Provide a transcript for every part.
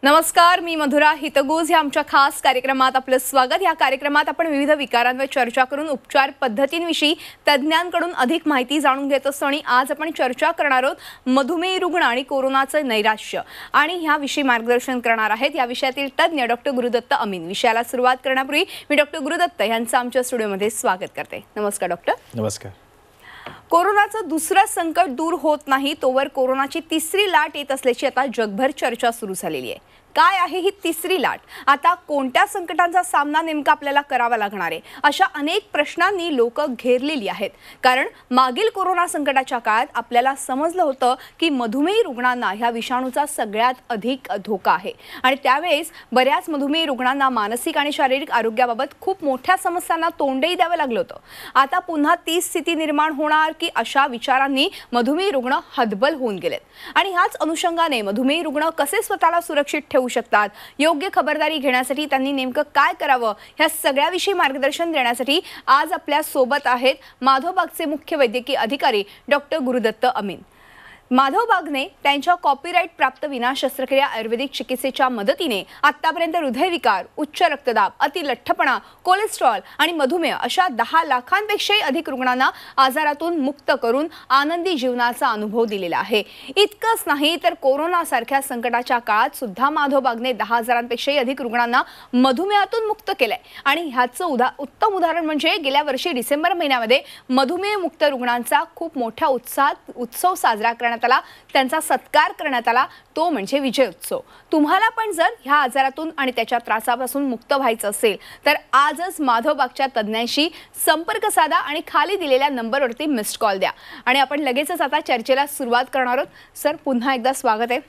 नमस्कार, मी मधुरा हितगुज. या आमच्या खास कार्यक्रमात आपलं स्वागत. या कार्यक्रमात आपण विविध विकारांवर चर्चा करून उपचार पद्धतींविषयी तज्ज्ञांकडून अधिक माहिती जाणून घेत असतो आणि आज आपण चर्चा करणार आहोत मधुमेह रुग्ण आणि कोरोनाचं नैराश्य आणि ह्याविषयी मार्गदर्शन करणार आहेत या विषयातील तज्ज्ञ डॉक्टर गुरुदत्त अमीन. विषयाला सुरुवात करण्यापूर्वी मी डॉक्टर गुरुदत्त यांचं आमच्या स्टुडिओमध्ये स्वागत करते. नमस्कार डॉक्टर. नमस्कार. कोरोनाचं दुसरं संकट दूर होत नाही तोवर कोरोनाची तिसरी लाट येत असल्याची आता जगभर चर्चा सुरू झालेली आहे. काय आहे ही तिसरी लाट? आता कोणत्या संकटांचा सामना नेमका आपल्याला करावा लागणार आहे? अशा अनेक प्रश्नांनी लोक घेरलेली आहेत. कारण मागील कोरोना संकटाच्या काळात आपल्याला समजलं होतं की मधुमेही रुग्णांना ह्या विषाणूचा सगळ्यात अधिक धोका आहे आणि त्यावेळेस बऱ्याच मधुमेही रुग्णांना मानसिक आणि शारीरिक आरोग्याबाबत खूप मोठ्या समस्यांना तोंडही द्यावं लागलं होतं. आता पुन्हा तीच स्थिती निर्माण होणार की अशा विचारांनी मधुमेही रुग्ण हतबल होऊन गेलेत आणि ह्याच अनुषंगाने मधुमेही रुग्ण कसे स्वतःला सुरक्षित ठेवू शकतात, योग्य खबरदारी घेण्यासाठी त्यांनी नेमकं काय करावं, ह्या सगळ्याविषयी मार्गदर्शन देण्यासाठी आज आपल्या सोबत आहेत माधवबागचे मुख्य वैद्यकीय अधिकारी डॉक्टर गुरुदत्त अमीन. माधवबागने त्यांच्या कॉपीराइट प्राप्त विना शस्त्रक्रिया आयुर्वेदिक चिकित्सेच्या मदतीने आतापर्यंत हृदयविकार, उच्च रक्तदाब, अतिलठ्ठपणा, कोलेस्ट्रॉल आणि मधुमेह अशा 10 लाखांपेक्षाही अधिक रुग्णांना आजारातून मुक्त करून आनंदी जीवनाचा अनुभव दिलेला आहे. इतकंच नाही तर कोरोनासारख्या संकटाच्या काळात सुद्धा माधवबागने 10,000पेक्षाही अधिक रुग्णांना मधुमेहातून मुक्त केलंय आणि ह्याचं उत्तम उदाहरण म्हणजे गेल्या वर्षी डिसेंबर महिन्यामध्ये मधुमेह मुक्त रुग्णांचा खूप मोठ्या उत्साहात उत्सव साजरा करण्यात आला, त्यांचा सत्कार करण्यात आला, तो म्हणजे विजय उत्सव. तुम्हाला पण जर ह्या आजारातून आणि त्याच्या त्रासापासून मुक्त व्हायचं असेल तर आजच माधवबागच्या तज्ज्ञांशी संपर्क साधा आणि खाली दिलेल्या नंबरवरती मिस्ड कॉल द्या आणि आपण लगेचच आता चर्चेला सुरुवात करणार आहोत. सर, पुन्हा एकदा स्वागत आहे.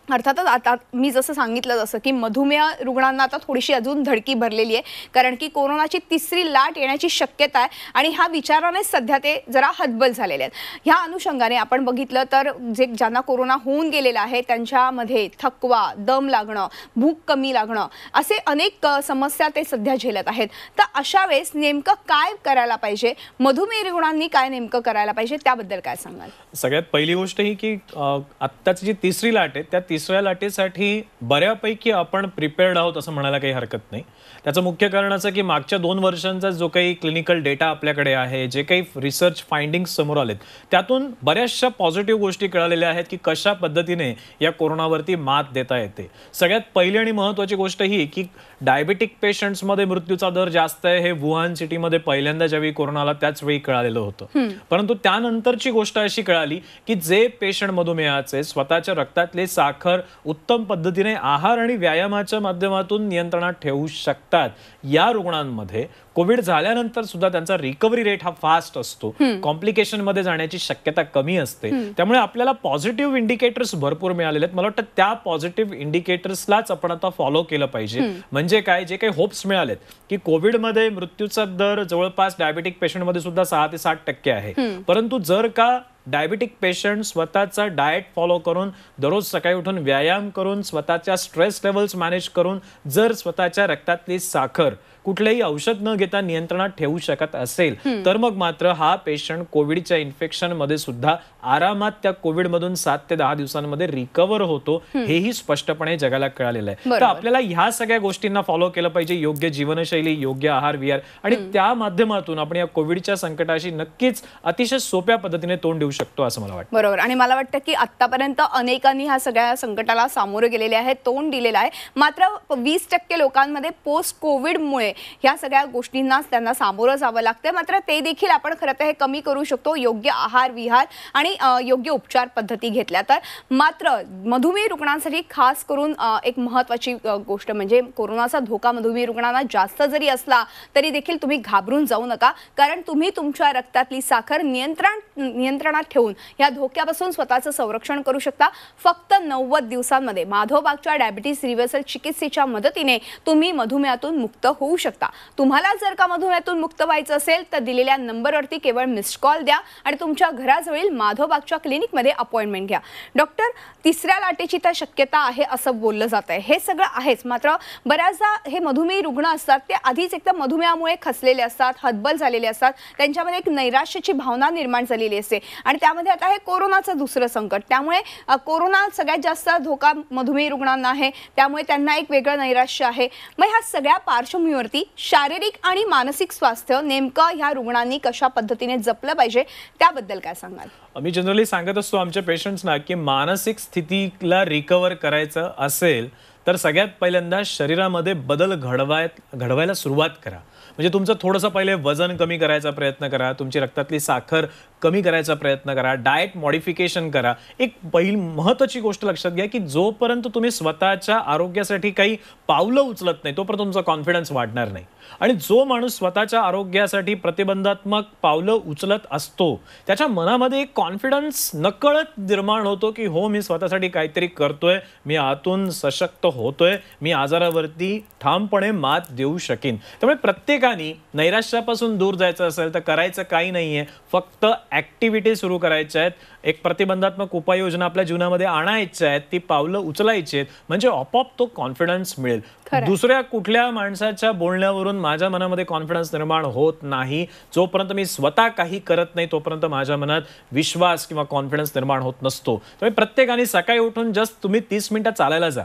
अर्थातच आता मी जसं सांगितलं जसं की मधुमेह रुग्णांना आता थोडीशी अजून धडकी भरलेली आहे कारण की कोरोनाची तिसरी लाट येण्याची शक्यता आहे आणि ह्या विचाराने सध्या ते जरा हतबल झालेले आहेत. ह्या अनुषंगाने आपण बघितलं तर ज्यांना कोरोना होऊन गेलेला आहे त्यांच्यामध्ये थकवा, दम लागणं, भूक कमी लागणं असे अनेक समस्या ते सध्या झेलत आहेत. तर अशा वेळेस नेमकं काय करायला पाहिजे, मधुमेह रुग्णांनी काय नेमकं करायला पाहिजे, त्याबद्दल काय सांगाल? सगळ्यात पहिली गोष्ट ही की आत्ताची जी तिसरी लाट आहे त्या तिसऱ्या लाटेसाठी बऱ्यापैकी आपण प्रिपेअर्ड आहोत असं म्हणायला काही हरकत नाही. त्याचं मुख्य कारण असं की मागच्या 2 वर्षांचा जो काही क्लिनिकल डेटा आपल्याकडे आहे, जे काही रिसर्च फाइंडिंग्स समोर आलेत त्यातून बऱ्याचशा पॉझिटिव्ह गोष्टी कळालेल्या आहेत की कशा पद्धतीने या कोरोनावरती मात देता येते. सगळ्यात पहिली आणि महत्त्वाची गोष्ट ही की डायबेटिक पेशंट्समध्ये मृत्यूचा दर जास्त आहे हे वुहान सिटीमध्ये पहिल्यांदा ज्यावेळी कोरोना आला त्याच वेळी कळालेलं होतं. परंतु त्यानंतरची गोष्ट अशी कळाली की जे पेशंट मधुमेहाचे स्वतःच्या रक्तातले साखर उत्तम पद्धतीने आहार आणि व्यायामाच्या माध्यमातून नियंत्रणात ठेवू शकतात, या रुग्णांमध्ये कोविड झाल्यानंतर सुद्धा त्यांचा रिकव्हरी रेट हा फास्ट असतो, कॉम्प्लिकेशन मध्ये जाण्याची शक्यता कमी असते. त्यामुळे आपल्याला पॉझिटिव्ह इंडिकेटर्स भरपूर मिळालेले आहेत. मला वाटतं त्या पॉझिटिव्ह इंडिकेटर्सलाच आपण आता फॉलो केलं पाहिजे. म्हणजे काय, जे काही होप्स मिळालेत की कोविडमध्ये मृत्यूचा दर जवळपास डायबेटिक पेशंटमध्ये सुद्धा 6 ते 7% आहे, परंतु जर का डायबेटिक पेशंट स्वतःचा डाएट फॉलो करून, दररोज सकाळी उठून व्यायाम करून, स्वतःच्या स्ट्रेस लेवल्स मॅनेज करून जर स्वतःच्या रक्तातली साखर कुठलेही औषध न घेता नियंत्रणात ठेवू शकत असेल तर मग मात्र हा पेशंट कोविडच्या इन्फेक्शन मध्ये सुद्धा आरामात त्या कोविड मधून 7 ते 10 दिवसांमध्ये रिकव्हर होतो, हेही स्पष्टपणे जगाला कळालेलं आहे. तर आपल्याला ह्या सगळ्या गोष्टींना फॉलो केलं पाहिजे, योग्य जीवनशैली, योग्य आहार विहार, आणि त्या माध्यमातून आपण या कोविडच्या संकटाशी नक्कीच अतिशय सोप्या पद्धतीने तोंड देऊ शकतो असं मला वाटतं. बरोबर. आणि मला वाटतं की आतापर्यंत अनेकांनी ह्या सगळ्या संकटाला सामोरे गेलेले आहेत, तोंड दिलेलं आहे. मात्र 20% लोकांमध्ये पोस्ट कोविडमुळे ह्या सगळ्या गोष्टींना त्यांना सामोरं जावं लागतं. मात्र ते देखील आपण खरं तर हे कमी करू शकतो योग्य आहार विहार आणि योग्य उपचार पद्धती घेतल्या तर. मात्र मधुमेह रुग्णांसाठी खास करून एक महत्त्वाची गोष्ट म्हणजे कोरोनाचा धोका मधुमेह रुग्णांना जास्त जरी असला तरी देखील तुम्ही घाबरून जाऊ नका, कारण तुम्ही तुमच्या रक्तातली साखर नियंत्रणात ठेवून या धोक्यापासून स्वतःचं संरक्षण करू शकता. फक्त 90 दिवसांमध्ये माधवबागच्या डायबिटीस रिव्हर्सल चिकित्सेच्या मदतीने तुम्ही मधुमेहातून मुक्त होऊ शकता. तुम्हाला जर का मधुमेहातून मुक्त व्हायचं असेल तर दिलेल्या नंबरवरती केवळ मिस्ड कॉल द्या आणि तुमच्या घराजवळील माधवबागच्या क्लिनिकमध्ये अपॉइंटमेंट घ्या. डॉक्टर, तिसऱ्या लाटेची तर शक्यता आहे असं बोललं जात आहे. हे सगळं आहेच, मात्र बऱ्याचदा हे मधुमेही रुग्ण असतात ते आधीच एकदम मधुमेहामुळे खचलेले असतात, हतबल झालेले असतात, त्यांच्यामध्ये एक नैराश्याची भावना निर्माण झालेली असते आणि त्यामध्ये आता हे कोरोनाचं दुसरं संकट. त्यामुळे कोरोना सगळ्यात जास्त धोका मधुमेही रुग्णांना आहे, त्यामुळे त्यांना एक वेगळं नैराश्य आहे. मग ह्या सगळ्या पार्श्वभूमीवरती शारीरिक आणि मानसिक स्वास्थ्य नेमकं ह्या रुग्णांनी कशा पद्धतीने जपलं पाहिजे त्याबद्दल काय सांगाल? मी जनरली सांगत असतो आमच्या पेशंट्सना की मानसिक स्थितीला रिकवर करायचं असेल तर सगळ्यात पहिल्यांदा शरीरामध्ये बदल घडवायला सुरुवात करा. म्हणजे तुमचं थोडंसं पहिले वजन कमी करायचा प्रयत्न करा, तुमची रक्तातली साखर कमी करायचा प्रयत्न करा, डाएट मॉडिफिकेशन करा. एक पहिली महत्त्वाची गोष्ट लक्षात घ्या की जोपर्यंत तुम्ही स्वतःच्या आरोग्यासाठी काही पावलं उचलत नाही तोपर्यंत तुमचा कॉन्फिडन्स वाढणार नाही. आणि जो माणूस स्वतःच्या आरोग्यासाठी प्रतिबंधात्मक पावलं उचलत असतो त्याच्या मनामध्ये एक कॉन्फिडन्स नकळत निर्माण होतो की हो, मी स्वतःसाठी काहीतरी करतोय, मी आतून सशक्त होतोय, मी आजारावरती ठामपणे मात देऊ शकेन. त्यामुळे प्रत्येकाने नैराश्यापासून दूर जायचं असेल तर करायचं काही नाहीये, फक्त ऍक्टिव्हिटी सुरू करायच्या आहेत. एक प्रतिबंधात्मक उपाययोजना आपल्या जीवनामध्ये आणायच्या आहेत, ती पावलं उचलायची आहेत, म्हणजे आपोआप तो कॉन्फिडन्स मिळेल. दुसऱ्या कुठल्या माणसाच्या बोलण्यावरून माझ्या मनामध्ये कॉन्फिडन्स निर्माण होत नाही. जोपर्यंत मी स्वतः काही करत नाही तोपर्यंत माझ्या मनात विश्वास किंवा कॉन्फिडन्स निर्माण होत नसतो. त्यामुळे प्रत्येकाने सकाळी उठून जस्ट तुम्ही 30 मिनिटं चालायला जा.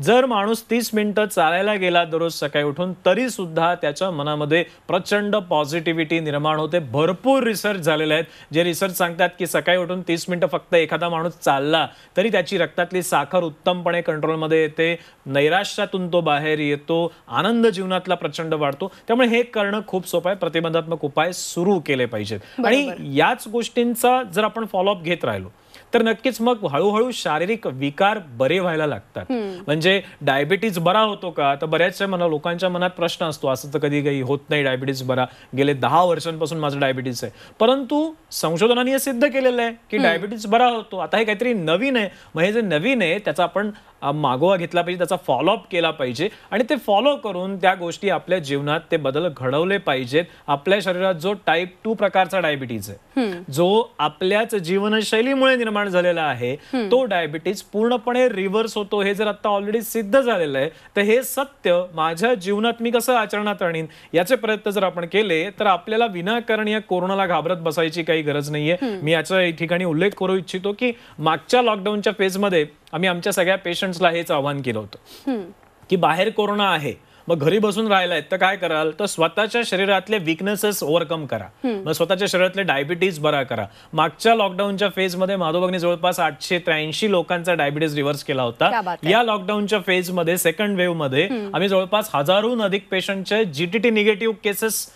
जर माणूस 30 मिनिटं चालायला गेला दररोज सकाळी उठून तरी सुद्धा त्याच्या मनामध्ये प्रचंड पॉझिटिव्हिटी निर्माण होते. भरपूर रिसर्च झालेले आहेत जे रिसर्च सांगतात की सकाळी उठून 30 मिनिटं फक्त एखादा माणूस चालला तरी त्याची रक्तातली साखर उत्तमपणे कंट्रोलमध्ये येते, नैराश्यातून तो बाहेर येतो, आनंद जीवनातला प्रचंड वाढतो. त्यामुळे हे करणं खूप सोपं आहे. प्रतिबंधात्मक उपाय सुरू केले पाहिजेत आणि याच गोष्टींचा जर आपण फॉलोअप घेत राहिलो तर नक्कीच मग हळूहळू शारीरिक विकार बरे व्हायला लागतात. म्हणजे डायबिटीज बरा होतो का, तर बऱ्याचशा लोकांच्या मनात प्रश्न असतो, असं तर कधी काही होत नाही डायबिटीज बरा, गेले 10 वर्षांपासून माझं डायबिटीज आहे. परंतु संशोधनाने हे सिद्ध केलेलं आहे की डायबिटीज बरा होतो. आता हे काहीतरी नवीन आहे, मग हे जे नवीन आहे त्याचा आपण मागोवा घेतला पाहिजे, त्याचा फॉलोअप केला पाहिजे आणि ते फॉलो करून त्या गोष्टी आपल्या जीवनात ते बदल घडवले पाहिजेत. आपल्या शरीरात जो टाईप 2 प्रकारचा डायबिटीज आहे, जो आपल्याच जीवनशैलीमुळे निर्माण झालेला आहे, तो डायबिटीज पूर्णपणे रिव्हर्स होतो. हे जर आता ऑलरेडी सिद्ध झालेलं आहे तर हे सत्य माझ्या जीवनात मी कसं आचरणात आणीन याचे प्रयत्न जर आपण केले तर आपल्याला विनाकारण या कोरोनाला घाबरत बसायची काही गरज नाहीये. मी याच्या ठिकाणी उल्लेख करू इच्छितो की मागच्या लॉकडाऊनच्या फेजमध्ये आम्ही आमच्या सगळ्या पेशंट्सला हेच आवाहन केलं होतं की बाहेर कोरोना आहे, मग घरी बसून राहिलाय तर काय कराल, तर स्वतःच्या शरीरातले विकनेसेस ओव्हरकम करा, मग स्वतःच्या शरीरातले डायबिटीज बरा करा. मागच्या लॉकडाऊनच्या फेजमध्ये माधवबागने जवळपास 883 लोकांचा डायबिटीज रिव्हर्स केला होता. या लॉकडाऊनच्या फेजमध्ये सेकंड वेव्ह मध्ये आम्ही जवळपास 1000हून अधिक पेशंटचे जीटीटी निगेटिव्ह केसेस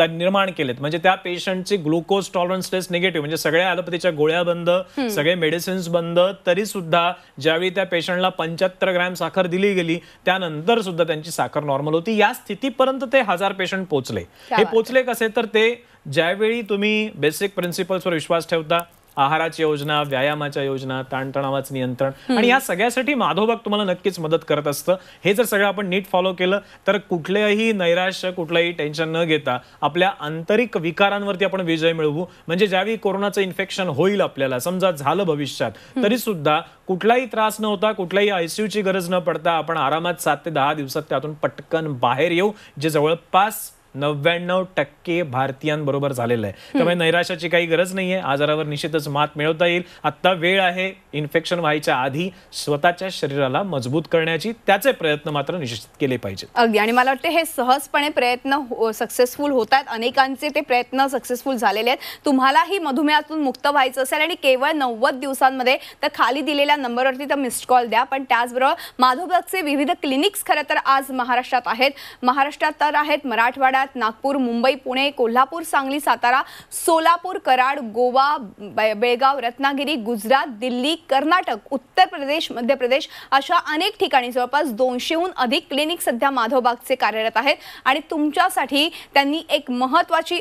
निर्माण केलेत. म्हणजे त्या पेशंटची ग्लुकोज टॉलरन्स टेस्ट निगेटिव्ह, म्हणजे सगळ्या ॲलोपॅथीच्या गोळ्या बंद, सगळे मेडिसिन्स बंद, तरी सुद्धा ज्यावेळी त्या पेशंटला 75 ग्रॅम साखर दिली गेली त्यानंतर सुद्धा त्यांची साखर नॉर्मल होती. या स्थितीपर्यंत ते 1000 पेशंट पोहोचले. हे पोहोचले कसे, तर ते ज्यावेळी तुम्ही बेसिक प्रिन्सिपल्सवर विश्वास ठेवता, आहाराची योजना, व्यायामाच्या योजना, ताणतणावाचं नियंत्रण, आणि या सगळ्यासाठी माधवबाग तुम्हाला नक्कीच मदत करत असतं. हे जर सगळं आपण नीट फॉलो केलं तर कुठल्याही नैराश्य, कुठलंही टेन्शन न घेता आपल्या आंतरिक विकारांवरती आपण विजय मिळवू. म्हणजे ज्यावेळी कोरोनाचं इन्फेक्शन होईल आपल्याला, समजा झालं भविष्यात, तरी सुद्धा कुठलाही त्रास न होता, कुठल्याही आयसीयूची गरज न पडता आपण आरामात 7 ते 10 दिवसात त्यातून पटकन बाहेर येऊ, जे जवळपास 99% भारतीयांबरोबर झालेलं आहे. त्यामुळे नैराश्याची काही गरज नाहीये, आजारावर निश्चितच मात मिळवता येईल. आता वेळ आहे इन्फेक्शन व्हायच्या आधी स्वतःच्या शरीराला मजबूत करण्याची, त्याचे प्रयत्न मात्र निश्चित केले पाहिजेत. अगदी, आणि मला वाटतं हे सहजपणे प्रयत्न सक्सेसफुल होत आहेत. अनेकांचे ते प्रयत्न सक्सेसफुल झालेले आहेत. तुम्हालाही मधुमेहातून मुक्त व्हायचं असेल आणि केवळ 90 दिवसांमध्ये, तर खाली दिलेल्या नंबरवरती तर मिस्ड कॉल द्या. पण त्याचबरोबर माधवबागचे विविध क्लिनिक्स खरं तर आज महाराष्ट्रात आहेत. महाराष्ट्रात तर आहेत, मराठवाडा गुजरात, नागपूर, मुंबई, पुणे, कोल्हापूर, सांगली, सातारा, सोलापूर, कराड, गोवा, बेळगाव, रत्नागिरी, गुजरात, दिल्ली, कर्नाटक, उत्तर प्रदेश, मध्य प्रदेश अशा अनेक ठिकाणी जवळपास 200हून अधिक क्लिनिक सध्या माधवबागचे कार्यरत आहेत. आणि तुमच्यासाठी त्यांनी एक महत्त्वाची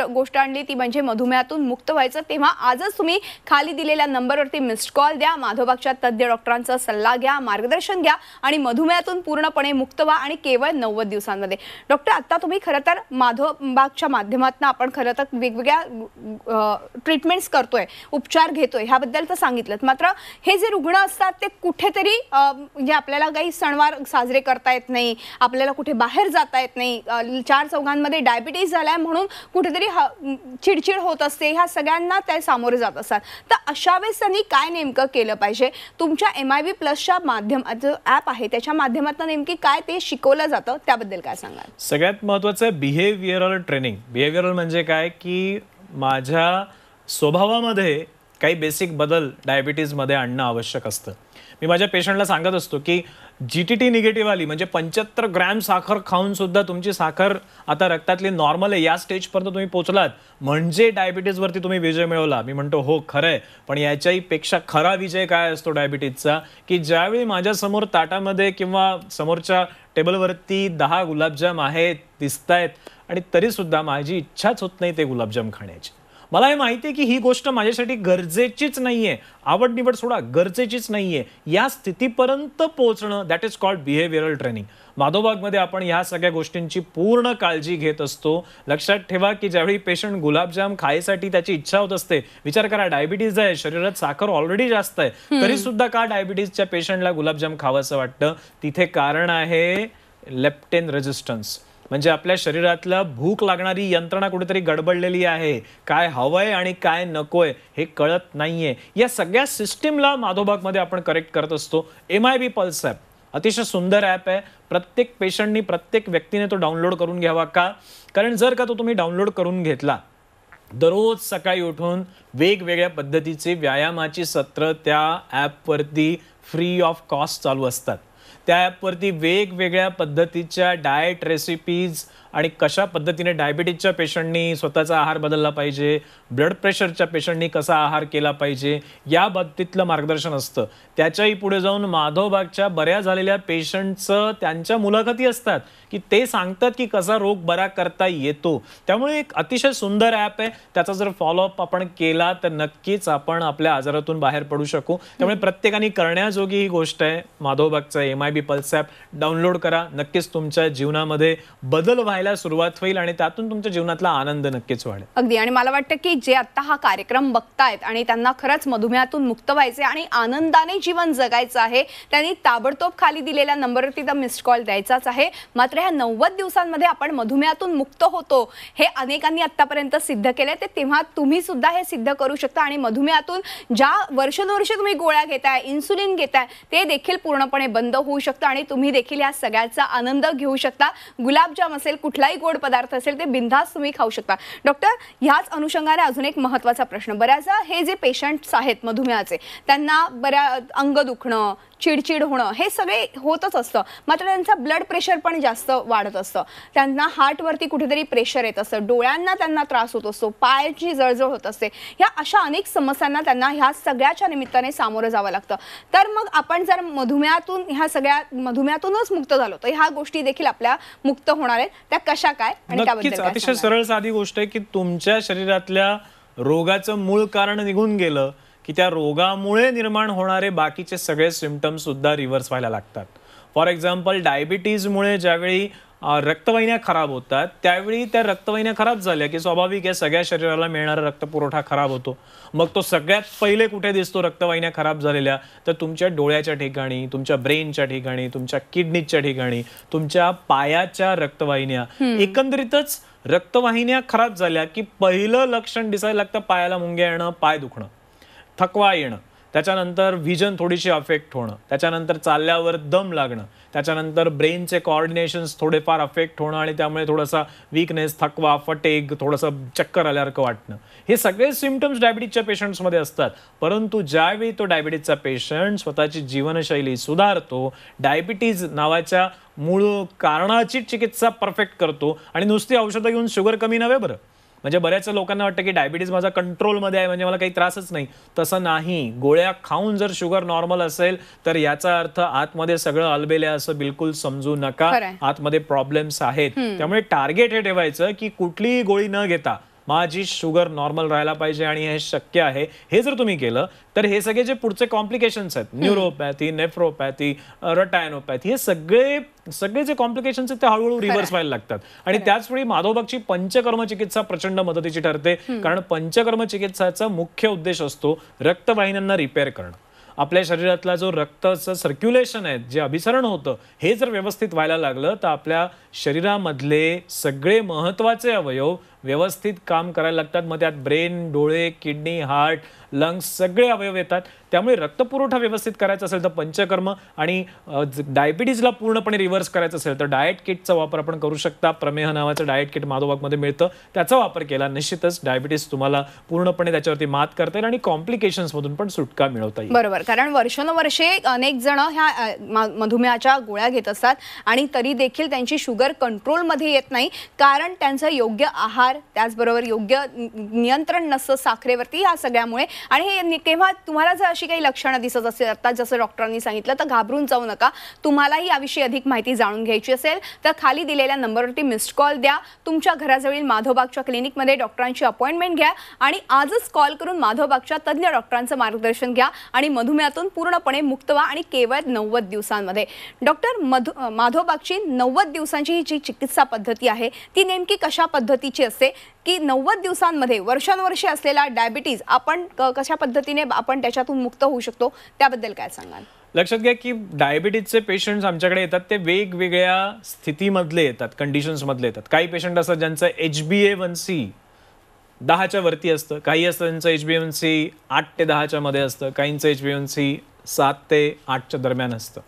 गोष्ट आणली, ती म्हणजे मधुमेहातून मुक्त व्हायचं. तेव्हा आजच तुम्ही खाली दिलेल्या नंबरवरती मिस्ड कॉल द्या, माधवबागच्या तज्ज्ञ डॉक्टरांचा सल्ला घ्या, मार्गदर्शन घ्या आणि मधुमेहातून पूर्णपणे मुक्त व्हा आणि केवळ 90 दिवसांमध्ये. डॉक्टर, आता तुम्ही खरं तर माधवबागच्या माध्यमातून आपण खरं तर वेगवेगळ्या ट्रीटमेंट्स करतोय, उपचार घेतोय, ह्याबद्दल तर सांगितलं. मात्र हे जे रुग्ण असतात ते कुठेतरी म्हणजे आपल्याला काही सणवार साजरे करता येत नाही, आपल्याला कुठे बाहेर जाता येत नाही, 4 चौघांमध्ये डायबिटीज झालाय म्हणून कुठेतरी चिडचिड होत असते, ह्या सगळ्यांना ते सामोरे जात असतात. तर अशा वेळेस त्यांनी काय नेमकं केलं पाहिजे? तुमच्या MIB+च्या माध्यमाचं ॲप आहे त्याच्या माध्यमातून नेमकी काय ते शिकवलं जातं, त्याबद्दल काय सांगाल? सगळ्यात महत्त्वाचं बिहेवियरल ट्रेनिंग. बिहेवियरल म्हणजे काय की माझ्या स्वभावामध्ये काही बेसिक बदल डायबिटीजमध्ये आणणं आवश्यक असतं. मी माझ्या पेशंटला सांगत असतो की GTT निगेटिव्ह आली म्हणजे 75 ग्रॅम साखर खाऊन सुद्धा तुमची साखर आता रक्तातली नॉर्मल आहे, या स्टेजपर्यंत तुम्ही पोहोचलात म्हणजे डायबिटीजवरती तुम्ही विजय मिळवला. मी म्हणतो हो खरंय, पण याच्याही पेक्षा खरा विजय काय असतो डायबिटीजचा, की ज्यावेळी माझ्यासमोर ताटामध्ये किंवा समोरच्या टेबलवरती 10 गुलाबजाम आहेत दिसतायत आणि तरी सुद्धा माझी इच्छाच होत नाही ते गुलाबजाम खाण्याची. मला हे माहिती आहे की ही गोष्ट माझ्यासाठी गरजेचीच नाहीये, आवड निवड सोडा, गरजेचीच नाहीये, या स्थितीपर्यंत पोहोचणं that is called behavioural training. माधवबागमध्ये आपण ह्या सगळ्या गोष्टींची पूर्ण काळजी घेत असतो. लक्षात ठेवा की ज्यावेळी पेशंट गुलाबजाम खायसाठी त्याची इच्छा होत असते, विचार करा डायबिटीज आहे, शरीरात साखर ऑलरेडी जास्त आहे, तरी सुद्धा का डायबिटीजच्या पेशंटला गुलाबजाम खावंसं वाटतं? तिथे कारण आहे लेप्टिन रेजिस्टन्स. म्हणजे आपल्या शरीरातला भूक लागणारी यंत्रणा कुठेतरी गडबडलेली आहे, काय हवंय आणि काय नकोय हे कळत नाहीये. या सगळ्या सिस्टीमला माधवबागमध्ये आपण करेक्ट करत असतो. MIB पल्स ॲप अतिशय सुंदर ॲप आहे. प्रत्येक पेशंटनी, प्रत्येक व्यक्तीने तो डाउनलोड करून घ्यावा. का? कारण जर का तो तुम्ही डाउनलोड करून घेतला, दररोज सकाळी उठून वेगवेगळ्या पद्धतीचे व्यायामाची सत्र त्या ॲपवरती फ्री ऑफ कॉस्ट चालू असतात. त्या ॲपवरती वेगवेगळ्या पद्धतीच्या डाएट रेसिपीज आणि कशा पद्धतीने डायबिटीजच्या पेशंटनी स्वतःचा आहार बदलला पाहिजे, ब्लड प्रेशरच्या पेशंटनी कसा आहार केला पाहिजे, या बाबतीतलं मार्गदर्शन असतं. त्याच्याही पुढे जाऊन माधवबागच्या बऱ्या झालेल्या पेशंटचं त्यांच्या मुलाखती असतात की ते सांगतात की कसा रोग बरा करता येतो. त्यामुळे एक अतिशय सुंदर ॲप आहे. त्याचा जर फॉलोअप आपण केला तर नक्कीच आपण आपल्या आजारातून बाहेर पडू शकू. त्यामुळे प्रत्येकाने करण्याजोगी ही गोष्ट आहे. माधवबागचा MIB पल्स ॲप डाउनलोड करा. नक्कीच तुमच्या जीवनामध्ये बदल व्हायला सुरुवात होईल आणि त्यातून तुमच्या जीवनातला आनंद नक्कीच वाढेल. अगदी. आणि मला वाटतं की जे आता हा कार्यक्रम बघतायत आणि त्यांना खरंच मधुमेहातून मुक्त व्हायचे आणि आनंदाने जीवन जगायचं आहे, त्यांनी ताबडतोब खाली दिलेल्या नंबरवरती मिस्ड कॉल द्यायचाच आहे. मात्र ह्या 90 दिवसांमध्ये आपण मधुमेहातून मुक्त होतो हे अनेकांनी आतापर्यंत सिद्ध केलंय. ते तेव्हा तुम्ही सुद्धा हे सिद्ध करू शकता आणि मधुमेहातून ज्या वर्षानुवर्ष तुम्ही गोळ्या घेताय, इन्सुलिन घेताय, ते देखील पूर्णपणे बंद होऊ शकतं आणि तुम्ही देखील या सगळ्याचा आनंद घेऊ शकता. गुलाबजाम असेल, कुठलाही गोड पदार्थ असेल, ते बिनधास्त तुम्ही खाऊ शकता. डॉक्टर, ह्याच अनुषंगाने अजून एक महत्त्वाचा प्रश्न. बऱ्याचदा हे जे पेशंट्स आहेत मधुमेहाचे, त्यांना अंग दुखणं, चिडचिड होणं हे सगळे होतच असतं. मात्र त्यांचा ब्लड प्रेशर पण जास्त वाढत असतं, त्यांना हार्टवरती कुठेतरी प्रेशर येत असतं, डोळ्यांना त्यांना त्रास होत असतो, पायाची जळजळ होत असते. ह्या अशा अनेक समस्यांना त्यांना ह्या सगळ्याच्या निमित्ताने सामोरं जावं लागतं. तर मग आपण जर मधुमेहातूनच मुक्त झालो तर ह्या गोष्टी देखील आपल्या मुक्त होणार आहेत. त्या कशा काय आणि त्याबद्दल काय? अतिशय सरळ साधी गोष्ट आहे की तुमच्या शरीरातल्या रोगाचं मूळ कारण निघून गेलं की त्या रोगामुळे निर्माण होणारे बाकीचे सगळे सिम्पटम्स सुद्धा रिव्हर्स व्हायला लागतात. फॉर एक्झाम्पल डायबिटीजमुळे ज्यावेळी रक्तवाहिन्या खराब होतात, त्यावेळी त्या रक्तवाहिन्या खराब झाल्या की स्वाभाविक आहे सगळ्या शरीराला मिळणारा रक्तपुरवठा खराब होतो. मग तो सगळ्यात पहिले कुठे दिसतो रक्तवाहिन्या खराब झालेल्या? तर तुमच्या डोळ्याच्या ठिकाणी, तुमच्या ब्रेनच्या ठिकाणी, तुमच्या किडनीच्या ठिकाणी, तुमच्या पायाच्या रक्तवाहिन्या, एकंदरीतच रक्तवाहिन्या खराब झाल्या की पहिलं लक्षण दिसायला लागतं पायाला मुंग्या येणं, पाय दुखणं, थकवा येणं. त्याच्यानंतर व्हिजन थोडीशी अफेक्ट होणं, त्याच्यानंतर चालल्यावर दम लागणं, त्याच्यानंतर ब्रेनचे कॉर्डिनेशन्स थोडेफार अफेक्ट होणं आणि त्यामुळे थोडासा वीकनेस, थकवा, फटेग, थोडंसं चक्कर आल्यासारखं वाटणं, हे सगळे सिम्पटम्स डायबिटीजच्या पेशंट्समध्ये असतात. परंतु ज्यावेळी तो डायबिटीजचा पेशंट स्वतःची जीवनशैली सुधारतो, डायबिटीज नावाच्या मूळ कारणाची चिकित्सा परफेक्ट करतो आणि नुसती औषधं घेऊन शुगर कमी नव्हे बरं. म्हणजे बऱ्याच लोकांना वाटतं की डायबिटीज माझा कंट्रोलमध्ये आहे म्हणजे मला काही त्रासच नाही. तसं नाही. गोळ्या खाऊन जर शुगर नॉर्मल असेल तर याचा अर्थ आतमध्ये सगळं अलबेले असं बिलकुल समजू नका. आतमध्ये प्रॉब्लेम्स आहेत. त्यामुळे टार्गेट हे ठेवायचं की कुठलीही गोळी न घेता माझी शुगर नॉर्मल राहायला पाहिजे आणि हे शक्य आहे. हे जर तुम्ही केलं तर हे सगळे जे पुढचे कॉम्प्लिकेशन्स आहेत, न्यूरोपॅथी, नेफ्रोपॅथी, रटायनोपॅथी, हे सगळे जे कॉम्प्लिकेशन्स आहेत ते हळूहळू रिव्हर्स व्हायला लागतात. आणि त्याचवेळी माधवबागची पंचकर्म चिकित्सा प्रचंड मदतीची ठरते. कारण पंचकर्म चिकित्साचा मुख्य उद्देश असतो रक्तवाहिन्यांना रिपेअर करणं. आपल्या शरीरातला जो रक्ताचं सर्क्युलेशन आहे, जे अभिसरण होतं, हे जर व्यवस्थित व्हायला लागलं तर आपल्या शरीरामधले सगळे महत्त्वाचे अवयव व्यवस्थित काम करायला लागतात. मग त्यात ब्रेन, डोळे, किडनी, हार्ट, लंग्स सगळे अवयव येतात. त्यामुळे रक्तपुरवठा व्यवस्थित करायचा असेल तर पंचकर्म, आणि डायबिटीजला पूर्णपणे रिव्हर्स करायचं असेल तर डाएट किटचा वापर आपण करू शकता. प्रमेह नावाचं डाएट किट माधवबागमध्ये मिळतं. त्याचा वापर केला निश्चितच डायबिटीज तुम्हाला पूर्णपणे त्याच्यावरती मात करता येईल आणि कॉम्प्लिकेशन्समधून पण सुटका मिळवता येईल. बरोबर. कारण वर्षानुवर्षे अनेक जण ह्या मधुमेहाच्या गोळ्या घेत असतात आणि तरी देखील त्यांची शुगर कंट्रोलमध्ये येत नाही. कारण त्यांचं योग्य आहार, त्याचबरोबर योग्य नियंत्रण नसतं साखरेवरती, या सगळ्यामुळे. आणि हे केव्हा तुम्हाला जर अशी काही लक्षणं दिसत असेल, आता जसं डॉक्टरांनी सांगितलं, तर घाबरून जाऊ नका. तुम्हालाही याविषयी अधिक माहिती जाणून घ्यायची असेल तर खाली दिलेल्या नंबरवरती मिस्ड कॉल द्या. तुमच्या घराजवळील माधवबागच्या क्लिनिकमध्ये डॉक्टरांची अपॉइंटमेंट घ्या आणि आजच कॉल करून माधवबागच्या तज्ज्ञ डॉक्टरांचं मार्गदर्शन घ्या आणि मधुमेहातून पूर्णपणे मुक्त व्हा. आणि केवळ 90 दिवसांमध्ये. डॉक्टर, माधवबागची 90 दिवसांची जी चिकित्सा पद्धती आहे ती नेमकी कशा पद्धतीची असते, की 90 दिवसांमध्ये वर्षानुवर्षे असलेला डायबिटीज आपण कशा पद्धतीने आपण त्याच्यातून मुक्त होऊ शकतो, त्याबद्दल काय सांगाल? लक्षात घ्या की डायबिटीजचे पेशंट्स आमच्याकडे येतात ते वेगवेगळ्या स्थितीमधले येतात, कंडिशन्समधले येतात. काही पेशंट असतात ज्यांचं HbA1c 10च्या वरती असतं, काही असतं त्यांचं HbA1c 8 ते 10च्या मध्ये असतं, काहींचं HbA1c 7 ते 8च्या दरम्यान असतं.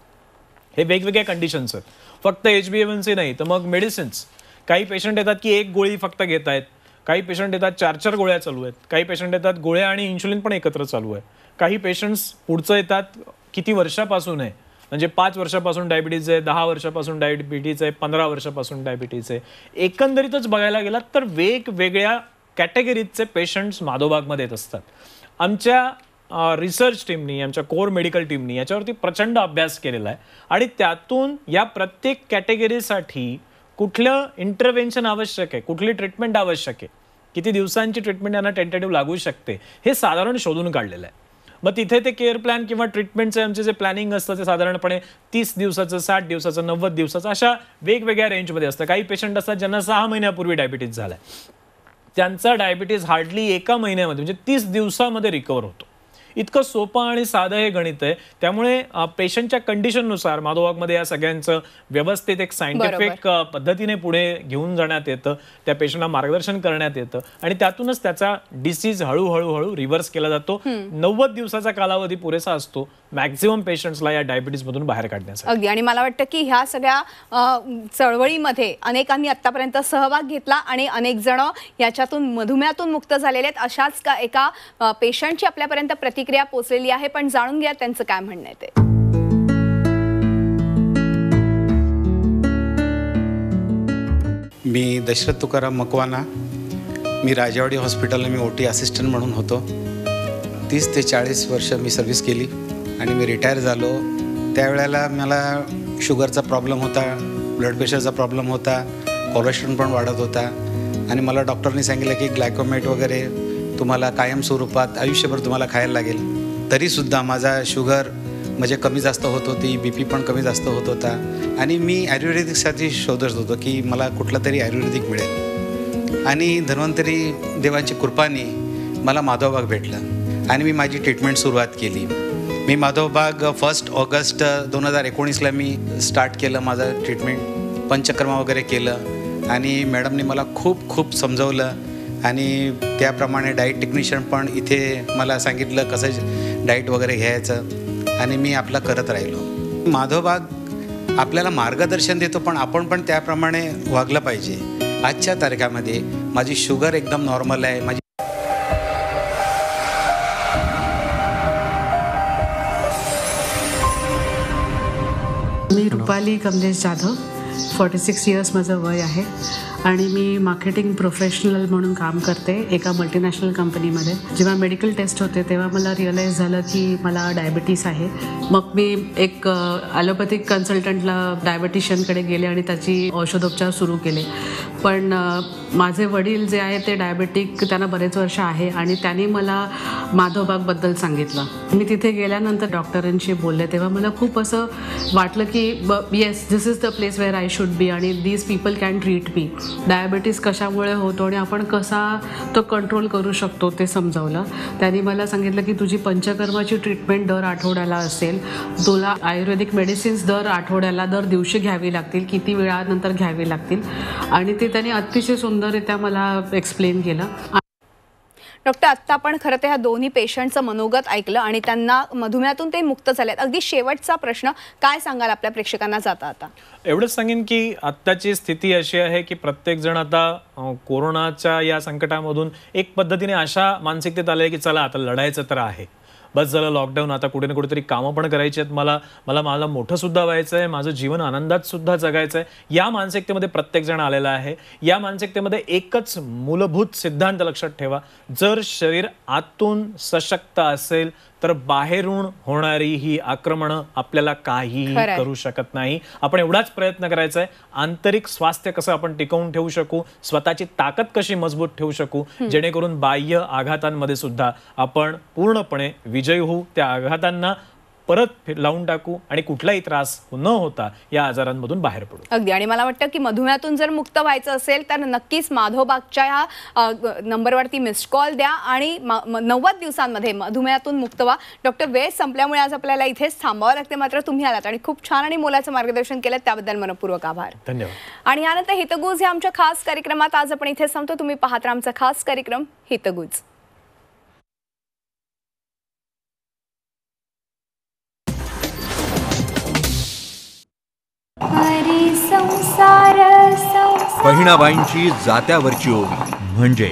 हे वेगवेगळ्या कंडिशन्स आहेत. फक्त HbA1c नाही तर मग मेडिसिन्स. काही पेशंट येतात की एक गोळी फक्त घेत आहेत, काही पेशंट येतात 4 गोळ्या चालू आहेत, काही पेशंट येतात गोळ्या आणि इन्शुलिन पण एकत्र चालू आहे. काही पेशंट्स पुढचं येतात किती वर्षापासून आहे, म्हणजे 5 वर्षापासून डायबिटीज आहे, 10 वर्षापासून डायबिटीज आहे, 15 वर्षापासून डायबिटीज आहे. एकंदरीतच बघायला गेलात तर वेगवेगळ्या कॅटेगरीजचे पेशंट्स माधवबागमध्ये येत असतात. आमच्या रिसर्च टीमनी, आमच्या कोर मेडिकल टीमनी याच्यावरती प्रचंड अभ्यास केलेला आहे आणि त्यातून या प्रत्येक कॅटेगरीसाठी कुठलं इंटरव्हेन्शन आवश्यक आहे, कुठली ट्रीटमेंट आवश्यक आहे, किती दिवसांची ट्रीटमेंट यांना टेंटेटिव्ह लागू शकते, हे साधारण शोधून काढलेलं आहे. मग तिथे ते केअर प्लॅन किंवा ट्रीटमेंटचे आमचे जे प्लॅनिंग असतं ते साधारणपणे 30 दिवसाचं, 60 दिवसाचं, 90 दिवसाचं अशा वेगवेगळ्या रेंजमध्ये असतं. काही पेशंट असतात ज्यांना 6 महिन्यापूर्वी डायबिटीज झालाय, त्यांचा डायबिटीज हार्डली 1 महिन्यामध्ये म्हणजे 30 दिवसामध्ये रिकवर होतो. इतकं सोपं आणि साधं हे गणित आहे. त्यामुळे पेशंटच्या कंडिशननुसार माधवबागमध्ये या सगळ्यांचं व्यवस्थित एक सायंटिफिक पद्धतीने पुढे घेऊन जाण्यात येतं, त्या पेशंटला मार्गदर्शन करण्यात येतं आणि त्यातूनच त्याचा डिसीज हळूहळू रिव्हर्स केला जातो. 90 दिवसाचा कालावधी पुरेसा असतो मॅक्झिमम पेशंट्सला या डायबिटीजमधून बाहेर काढण्यासाठी. अगदी. आणि मला वाटतं की ह्या सगळ्या चळवळीमध्ये अनेकांनी आतापर्यंत सहभाग घेतला आणि अनेक जण याच्यातून मधुमेहातून मुक्त झालेले आहेत. अशाच एका पेशंटची आपल्यापर्यंत प्रतिक्रिया पोहोचलेली आहे, पण जाणून घ्या त्यांचं काय म्हणणं आहे ते. मी दशरथ तुकाराम मकवाना. मी राजेवाडी हॉस्पिटलला मी OT असिस्टंट म्हणून होतो. 30 ते 40 वर्ष मी सर्व्हिस केली आणि मी रिटायर झालो. त्यावेळेला मला शुगरचा प्रॉब्लेम होता, ब्लड प्रेशरचा प्रॉब्लेम होता, कोलेस्ट्रॉल पण वाढत होता आणि मला डॉक्टरनी सांगितलं की ग्लायकोमेट वगैरे तुम्हाला कायम स्वरूपात आयुष्यभर तुम्हाला खायला लागेल. तरीसुद्धा माझा शुगर म्हणजे कमी जास्त होत होती, BP पण कमी जास्त होत होता आणि मी आयुर्वेदिकसाठी शोधत होतो की मला कुठलं तरी आयुर्वेदिक मिळेल. आणि धन्वंतरी देवाची कृपाने मला माधवबाग भेटलं आणि मी माझी ट्रीटमेंट सुरुवात केली. मी माधवबाग 1 ऑगस्ट 2019ला मी स्टार्ट केलं माझं ट्रीटमेंट. पंचकर्म वगैरे केलं आणि मॅडमने मला खूप समजवलं आणि त्याप्रमाणे डाएट टेक्निशियन पण इथे मला सांगितलं कसं डाईट वगैरे घ्यायचं आणि मी आपलं करत राहिलो. माधवबाग आपल्याला मार्गदर्शन देतो, पण आपण पण त्याप्रमाणे वागलं पाहिजे. आजच्या तारखामध्ये माझी शुगर एकदम नॉर्मल आहे. मी रुपाली कमलेश जाधव, 46 इयर्स माझं वय आहे आणि मी मार्केटिंग प्रोफेशनल म्हणून काम करते एका मल्टीनॅशनल कंपनीमध्ये. जेव्हा मेडिकल टेस्ट होते तेव्हा मला रिअलाईज झालं की मला डायबिटीस आहे. मग मी एक ॲलोपॅथिक कन्सल्टंटला डायबिटिशियनकडे गेले आणि त्याची औषधोपचार सुरू केले. पण माझे वडील जे आहे ते डायबेटिक, त्यांना बरेच वर्ष आहे आणि त्यांनी मला माधवबागबद्दल सांगितलं. मी तिथे गेल्यानंतर डॉक्टरांशी बोलले तेव्हा मला खूप असं वाटलं की yes, this is the place where I should be आणि these people can treat me. Diabetes कशामुळे होतो आणि आपण कसा तो कंट्रोल करू शकतो ते समजावलं. त्यांनी मला सांगितलं की तुझी पंचकर्माची ट्रीटमेंट दर आठवड्याला असेल, तुला आयुर्वेदिक मेडिसिन्स दर आठवड्याला, दर दिवशी घ्यावी लागतील, किती वेळानंतर घ्यावी लागतील आणि ते त्यांनी अतिशय सुंदररित्या मला एक्सप्लेन केलं. डॉक्टर, आत्ता आपण खरं तर ह्या दोन्ही पेशंटचं मनोगत ऐकलं आणि त्यांना मधुमेहातून ते मुक्त झालेत. अगदी शेवटचा प्रश्न काय सांगाल आपल्या प्रेक्षकांना जाता आता? एवढंच सांगेन की आत्ताची स्थिती अशी आहे की प्रत्येक जण आता कोरोनाच्या या संकटामधून एक पद्धतीने अशा मानसिकतेत आले की चला आता लढायचं तर आहे, बस झालं लॉकडाऊन, आता कुठे ना कुठेतरी कामं पण करायची आहेत, मला मोठं सुद्धा व्हायचं आहे, माझं जीवन आनंदात सुद्धा जगायचं आहे. या मानसिकतेमध्ये प्रत्येक जण आलेला आहे. या मानसिकतेमध्ये एकच मूलभूत सिद्धांत लक्षात ठेवा, जर शरीर आतून सशक्त असेल तर बाहेरून होणारी ही आक्रमणं आपल्याला काहीही करू शकत नाही. आपण एवढाच प्रयत्न करायचा आहे, आंतरिक स्वास्थ्य कसं आपण टिकवून ठेवू शकू, स्वतःची ताकद कशी मजबूत ठेवू शकू, जेणेकरून बाह्य आघातांमध्ये सुद्धा आपण पूर्णपणे विजयी होऊ, त्या आघातांना परत लावून टाकू आणि कुठलाही त्रास न होता या आजारांमधून बाहेर पडू. अगदी. आणि मला वाटतं की मधुमेहातून जर मुक्त व्हायचं असेल तर नक्कीच माधवबागच्या ह्या नंबरवरती मिस्ड कॉल द्या आणि 90 दिवसांमध्ये मधुमेहातून मुक्त व्हा. डॉक्टर, वेळ संपल्यामुळे आज आपल्याला इथेच थांबावं लागते, मात्र तुम्ही आलात आणि खूप छान आणि मोलाचं मार्गदर्शन केलं, त्याबद्दल मनपूर्वक आभार. धन्यवाद. आणि यानंतर हितगुज हे आमच्या खास कार्यक्रमात आज आपण इथे थांबतो. तुम्ही पाहत राहा आमचा खास कार्यक्रम हितगुज. बहिणाबाईंची जात्यावरची ओवी म्हणजे